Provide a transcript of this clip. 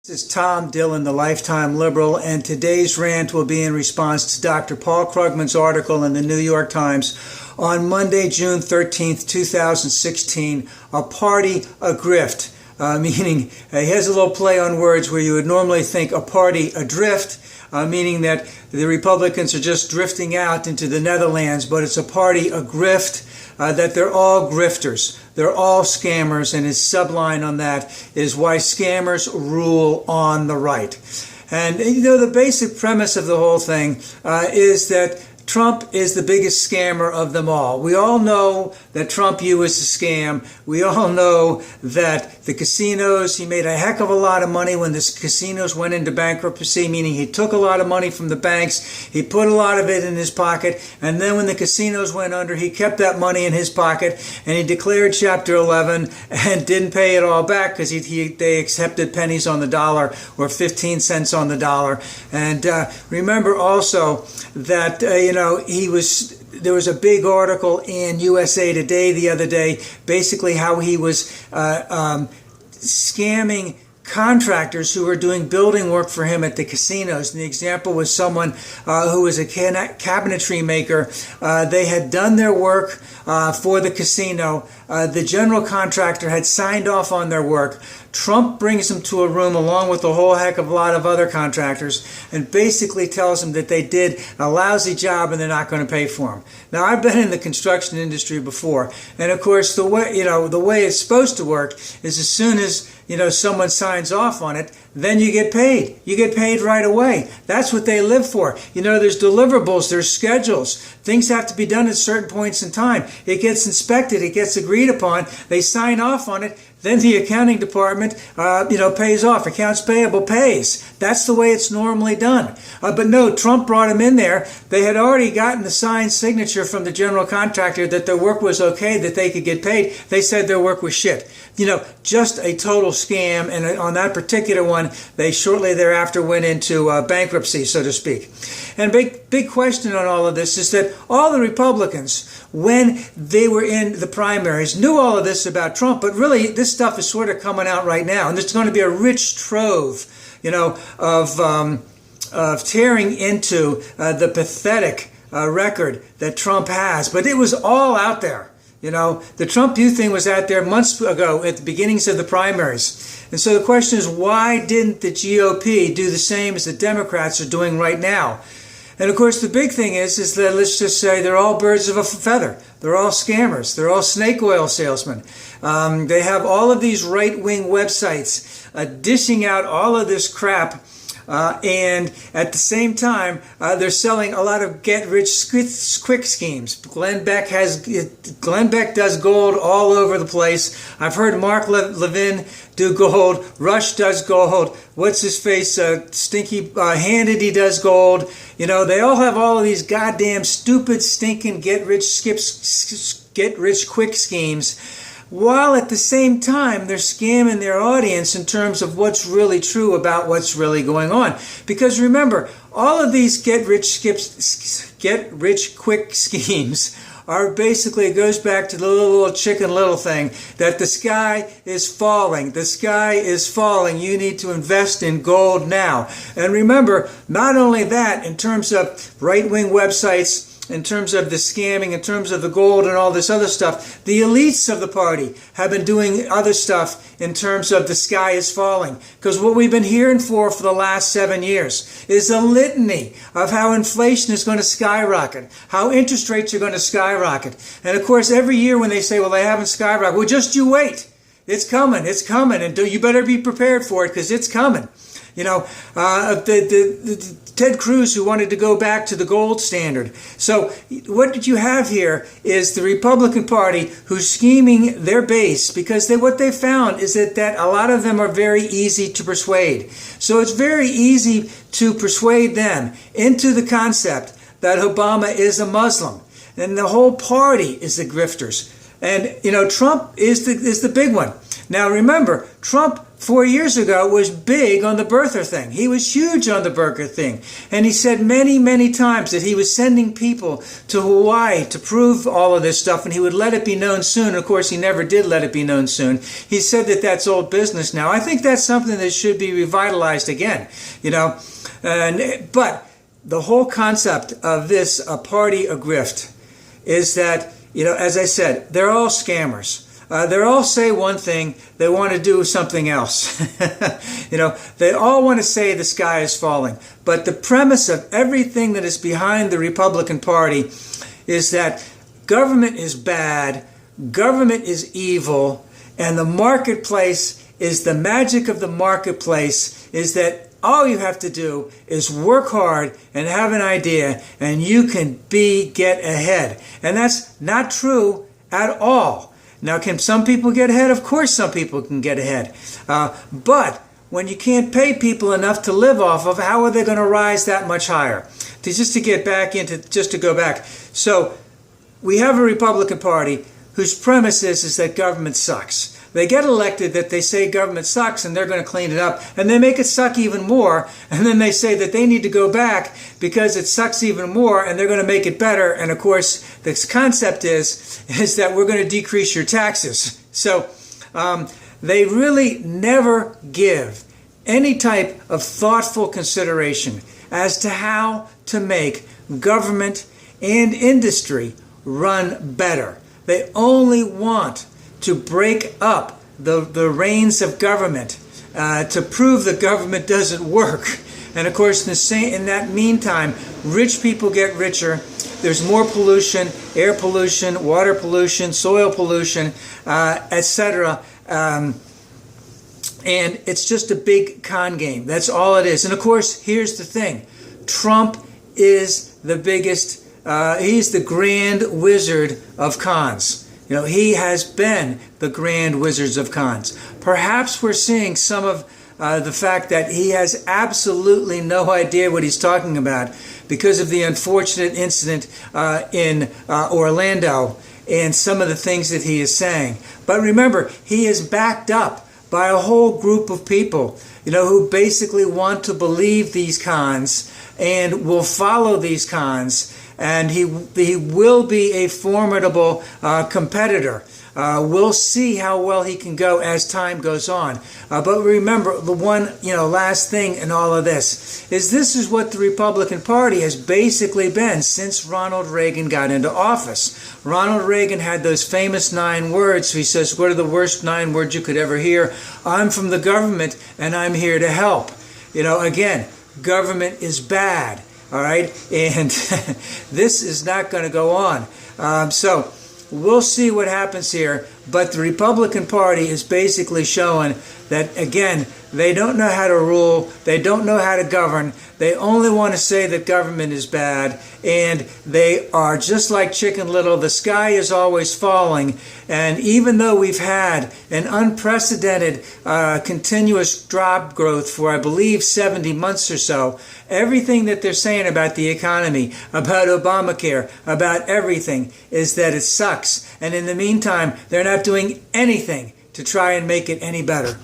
This is Tom Dillon, the Lifetime Liberal, and today's rant will be in response to Dr. Paul Krugman's article in the New York Times on Monday, June 13th, 2016, a party agrift, meaning he has a little play on words where you would normally think a party adrift, meaning that the Republicans are just drifting out into the Netherlands, but it's a party agrift, that they're all grifters. They're all scammers, and his subline on that is why scammers rule on the right. And the basic premise of the whole thing is that Trump is the biggest scammer of them all. We all know that Trump U is a scam. We all know that the casinos, he made a heck of a lot of money when the casinos went into bankruptcy, meaning he took a lot of money from the banks, he put a lot of it in his pocket, and then when the casinos went under, he kept that money in his pocket, and he declared Chapter 11 and didn't pay it all back because they accepted pennies on the dollar or 15 cents on the dollar. And remember also that, there was a big article in USA Today the other day, basically how he was scamming contractors who were doing building work for him at the casinos. And the example was someone who was a cabinetry maker. They had done their work for the casino. The general contractor had signed off on their work. Trump brings them to a room along with a whole heck of a lot of other contractors and basically tells them that they did a lousy job and they're not going to pay for them. Now, I've been in the construction industry before, and of course the way it's supposed to work is as soon as someone signs off on it, then you get paid. You get paid right away. That's what they live for. There's deliverables, there's schedules. Things have to be done at certain points in time. It gets inspected, it gets agreed upon, they sign off on it, then the accounting department, pays off. Accounts payable pays. That's the way it's normally done. But no, Trump brought him in there. They had already gotten the signed signature from the general contractor that their work was okay, that they could get paid. They said their work was shit. Just a total scam. And on that particular one, they shortly thereafter went into bankruptcy, so to speak. And big question on all of this is that all the Republicans, when they were in the primaries, knew all of this about Trump, but really this stuff is sort of coming out right now. And there's going to be a rich trove, of tearing into the pathetic record that Trump has. But it was all out there. The Trump U thing was out there months ago at the beginnings of the primaries. And so the question is, why didn't the GOP do the same as the Democrats are doing right now? And of course, the big thing is that let's just say they're all birds of a feather. They're all scammers. They're all snake oil salesmen. They have all of these right-wing websites dishing out all of this crap. And at the same time, they're selling a lot of get-rich-quick schemes. Glenn Beck does gold all over the place. I've heard Mark Levin do gold. Rush does gold. What's his face? Stinky Hannity does gold. They all have all of these goddamn stupid, stinking get-rich-quick schemes, while at the same time they're scamming their audience in terms of what's really true about what's really going on. Because remember, all of these get-rich-quick schemes are basically, it goes back to the little Chicken Little thing, that the sky is falling. The sky is falling. You need to invest in gold now. And remember, not only that, in terms of right-wing websites, in terms of the scamming, in terms of the gold and all this other stuff, the elites of the party have been doing other stuff in terms of the sky is falling. Because what we've been hearing for the last 7 years is a litany of how inflation is going to skyrocket, how interest rates are going to skyrocket. And of course, every year when they say, well, they haven't skyrocketed, well, just you wait. It's coming, and you better be prepared for it because it's coming. Ted Cruz, who wanted to go back to the gold standard. So what did you have here is the Republican Party who's scheming their base because what they found is that a lot of them are very easy to persuade. So it's very easy to persuade them into the concept that Obama is a Muslim. And the whole party is the grifters. And, Trump is the big one. Now, remember, Trump 4 years ago was big on the birther thing. He was huge on the birther thing. And he said many, many times that he was sending people to Hawaii to prove all of this stuff, and he would let it be known soon. Of course, he never did let it be known soon. He said that that's old business now. I think that's something that should be revitalized again, but the whole concept of this Party Agrift is that, as I said, they're all scammers. They all say one thing, they want to do something else. They all want to say the sky is falling. But the premise of everything that is behind the Republican Party is that government is bad, government is evil, and the marketplace is the magic of the marketplace is that all you have to do is work hard and have an idea, and you can get ahead. And that's not true at all. Now, can some people get ahead? Of course some people can get ahead. But when you can't pay people enough to live off of, how are they going to rise that much higher? Just to go back. So we have a Republican Party whose premise is that government sucks. They get elected that they say government sucks and they're going to clean it up, and they make it suck even more, and then they say that they need to go back because it sucks even more and they're going to make it better. And of course this concept is that we're going to decrease your taxes. So they really never give any type of thoughtful consideration as to how to make government and industry run better. They only want to break up the reins of government to prove that government doesn't work. And of course, in that meantime, rich people get richer. There's more pollution, air pollution, water pollution, soil pollution, etc. And it's just a big con game. That's all it is. And of course, here's the thing. Trump is the biggest, he's the grand wizard of cons. He has been the grand wizard of cons. Perhaps we're seeing some of the fact that he has absolutely no idea what he's talking about because of the unfortunate incident in Orlando and some of the things that he is saying. But remember, he is backed up by a whole group of people, who basically want to believe these cons and will follow these cons. And he will be a formidable competitor. We'll see how well he can go as time goes on. But remember, the one last thing in all of this is what the Republican Party has basically been since Ronald Reagan got into office. Ronald Reagan had those famous 9 words. He says, what are the worst 9 words you could ever hear? I'm from the government and I'm here to help. Again, government is bad. All right, and this is not going to go on. So we'll see what happens here. But the Republican Party is basically showing that, again, they don't know how to rule. They don't know how to govern. They only want to say that government is bad. And they are just like Chicken Little. The sky is always falling. And even though we've had an unprecedented continuous job growth for, I believe, 70 months or so, everything that they're saying about the economy, about Obamacare, about everything, is that it sucks. And in the meantime, they're not doing anything to try and make it any better.